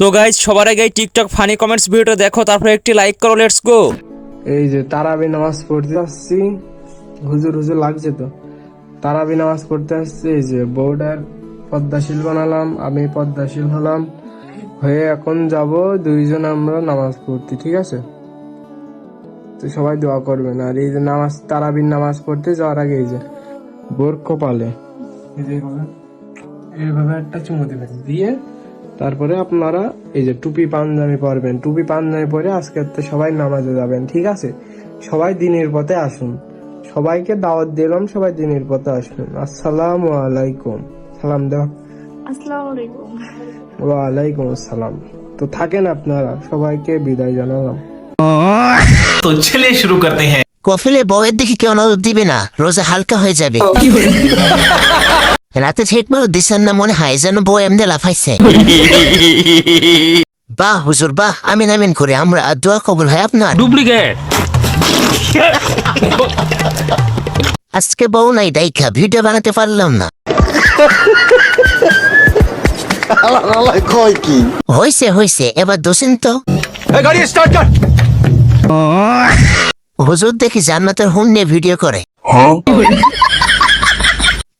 তো গাইজ সবার আগে টিকটক ফানি কমেন্টস ভিডিওটা দেখো, তারপরে একটি লাইক করো। Let's go. এই যে তারাবি নামাজ পড়তে আসছি, হুজুর হুজুর লাগছে তো। তারাবি নামাজ পড়তে আসছি, এই যে বউটার পদ্মাশীল বানালাম, আমি পদ্মাশীল হলাম, হয়ে এখন যাব দুইজন আমরা নামাজ পড়তে, ঠিক আছে? তো সবাই দোয়া করবেন। আর এই যে নামাজ, তারাবির নামাজ পড়তে যাওয়ার আগে এই যে বোর কপালে এই যে এইভাবে একটা চুমু দেবেন, দিয়ে তারপরে আপনারা এই যে টুপি পাঞ্জাবি পরবেন। টুপি পাঞ্জাবি পরে আজকে তো সবাই নামাজে যাবেন, ঠিক আছে? সবাই দিনের পথে আসুন, সবাইকে দাওয়াত দিলাম, সবাই দিনের পথে আসুন। আসসালামু আলাইকুম, সালাম দাও। আসসালামু আলাইকুম। ওয়ালাইকুম আসসালাম। তো থাকেন আপনারা, সবাইকে বিদায় জানালাম। तो चलिए शुरू करते हैं। কফিলে বউয়ের দিকে কেউ নজর দিবে না, রোজা হালকা হয়ে যাবে। রাতে ঠিক মতো দিচ্ছেন না, মনে হয় যেন বউ এমনি লাফাইছে। বাহ হুজুর বাহ, আমিন আমিন করে আমরা দোয়া কবুল হয় আপনার। ডুপ্লিকেট। আজকে বউ নাই দাইখা ভিডিও বানাতে পারলাম না। হয়েছে হয়েছে, এবার দোষেন তো। হুজুর দেখি জান্নাতের হুম নিয়ে ভিডিও করে।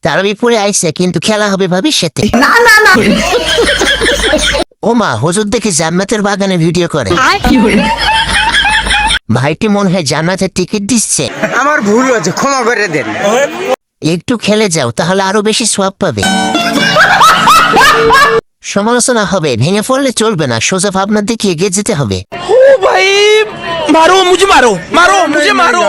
তার বিপরে আইসে, কিন্তু খেলা হবে ভবিষ্যতে। ও মা, হুজুর দেখি জান্নাতের বাগানে ভিডিও করে। ভাইটি মনে হয় জান্নাতের টিকিট দিচ্ছে। আমার ভুল হয়েছে, ক্ষমা করে দেন। একটু খেলে যাও, তাহলে আরো বেশি সোয়াব পাবে। সমালোচনা হবে, ভেঙে পড়লে চলবে না, সোজা ভাবনার দিকে এগিয়ে যেতে হবে। भाई मारो मुझे, मारो मारो मुझे, मारो।